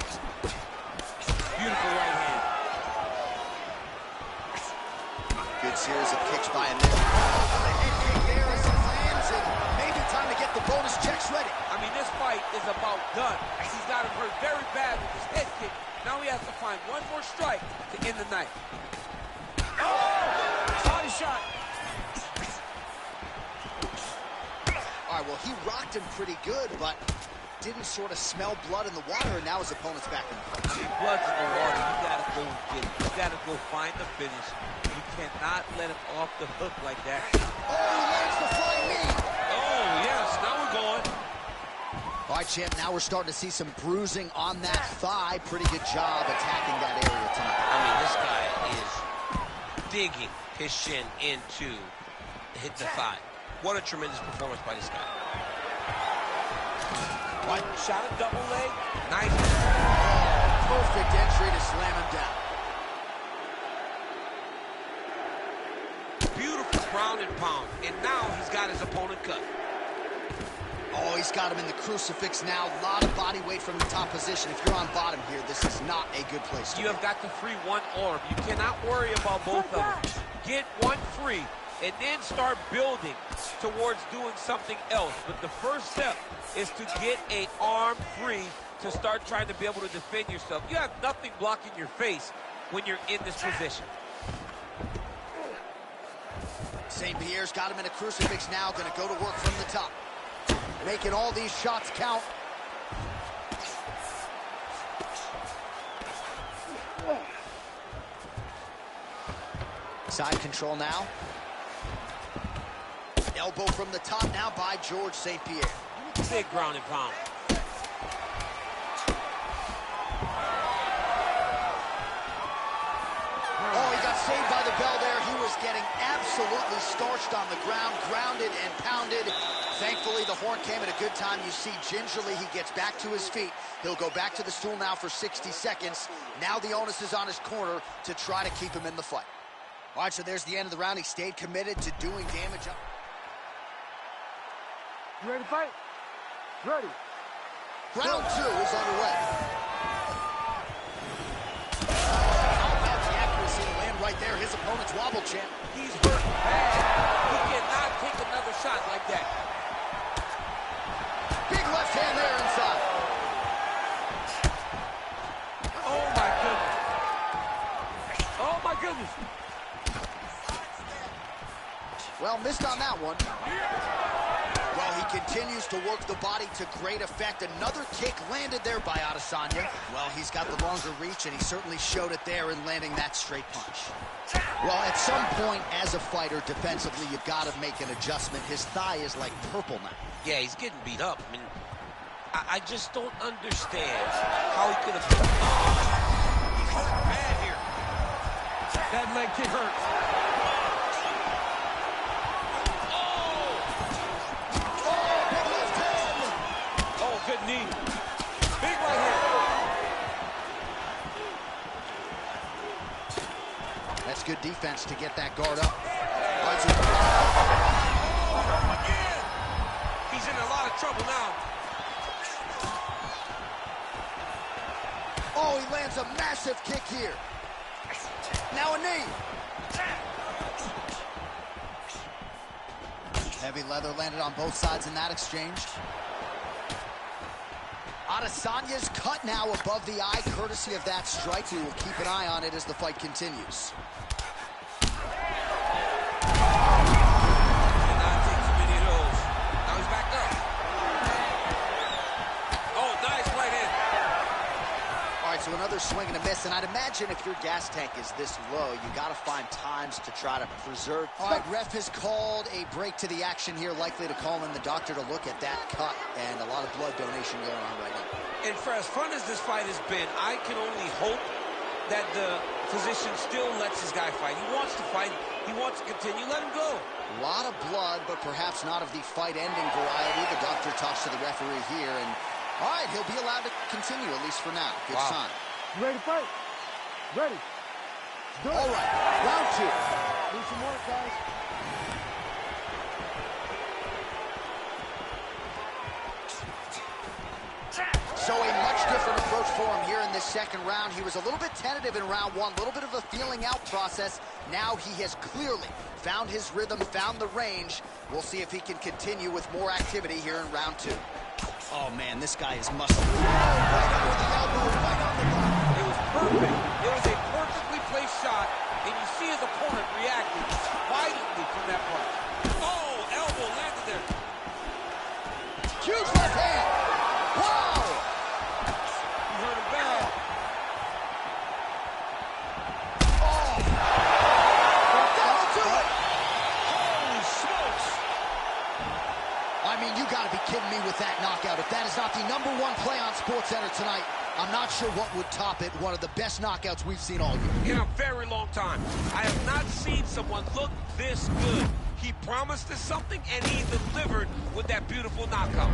Beautiful right hand. Good series of kicks by him. The head kick there as it lands, and maybe time to get the bonus checks ready. I mean, this fight is about done. He's got him hurt very bad with his head kick. Now he has to find one more strike to end the night. Body shot. All right, well, he rocked him pretty good, but didn't sort of smell blood in the water, and now his opponent's back in the fight. I mean, blood's in the water. You got to go and get it. You got to go find the finish. You cannot let him off the hook like that. Oh, he lands the flying knee. Oh, yes. Now we're going. All right, champ, now we're starting to see some bruising on that thigh. Pretty good job attacking that area tonight. I mean, this guy is digging his shin into hit the thigh. What a tremendous performance by this guy. One shot a double leg. Nice. Perfect entry to slam him down. Beautiful ground and pound. And now he's got his opponent cut. Oh, he's got him in the crucifix now. A lot of body weight from the top position. If you're on bottom here, this is not a good place to be. You have got to free one arm. You cannot worry about both of them. Get one free and then start building towards doing something else. But the first step is to get an arm free to start trying to be able to defend yourself. You have nothing blocking your face when you're in this position. St. Pierre's got him in a crucifix now. Going to go to work from the top. Making all these shots count. Side control now. Elbow from the top now by George St. Pierre. Big ground and pound. Oh, he got saved by the bell there. He was getting absolutely absolutely starched on the ground, grounded and pounded. Thankfully, the horn came at a good time. You see, gingerly, he gets back to his feet. He'll go back to the stool now for 60 seconds. Now the onus is on his corner to try to keep him in the fight. All right, so there's the end of the round. He stayed committed to doing damage. You ready to fight? Ready. Round 2 is underway. How about the accuracy to land right there? His opponent's wobble champ. He's hurt bad. He cannot take another shot like that. Big left hand there inside. Oh, my goodness. Oh, my goodness. Well, missed on that one. Well, he continues to work the body to great effect. Another kick landed there by Adesanya. Well, he's got the longer reach, and he certainly showed it there in landing that straight punch. Well, at some point, as a fighter, defensively, you've got to make an adjustment. His thigh is like purple now. Yeah, he's getting beat up. I mean, I just don't understand how he could have been. He's hurt bad here. That leg kick hurts. Good knee. Big right hand. That's good defense to get that guard up. Oh, again. He's in a lot of trouble now. Oh, he lands a massive kick here. Now a knee. Heavy leather landed on both sides in that exchange. Adesanya's cut now above the eye, courtesy of that strike. We will keep an eye on it as the fight continues. Cannot take too many of those. Now he's back up. Oh, nice right hand. All right, so another swing and a miss, and I'd imagine if your gas tank is this low, you got to find times to try to preserve. All right, ref has called a break to the action here, likely to call in the doctor to look at that cut, and a lot of blood donation going on right now. And for as fun as this fight has been, I can only hope that the physician still lets his guy fight. He wants to fight. He wants to continue. Let him go. A lot of blood, but perhaps not of the fight-ending variety. The doctor talks to the referee here, and all right, he'll be allowed to continue, at least for now. Good sign. You ready to fight? Ready. Good. All right, round 2. Need some more, guys. So a much different approach for him here in this second round. He was a little bit tentative in round 1, a little bit of a feeling out process. Now he has clearly found his rhythm, found the range. We'll see if he can continue with more activity here in round 2. Oh, man, this guy is muscular. Right under the elbow, right on the body. It was perfect. It was a perfectly placed shot, and you see his opponent reacting violently from that punch. Oh, elbow landed there. Huge left hand. Wow. He hurt him bad. Oh. That'll do it. Holy smokes. I mean, you got to be kidding me with that knockout. If that is not the #1 play on SportsCenter tonight, I'm not sure what would top it. One of the best knockouts we've seen all year. In a very long time. I have not seen someone look this good. He promised us something, and he delivered with that beautiful knockout.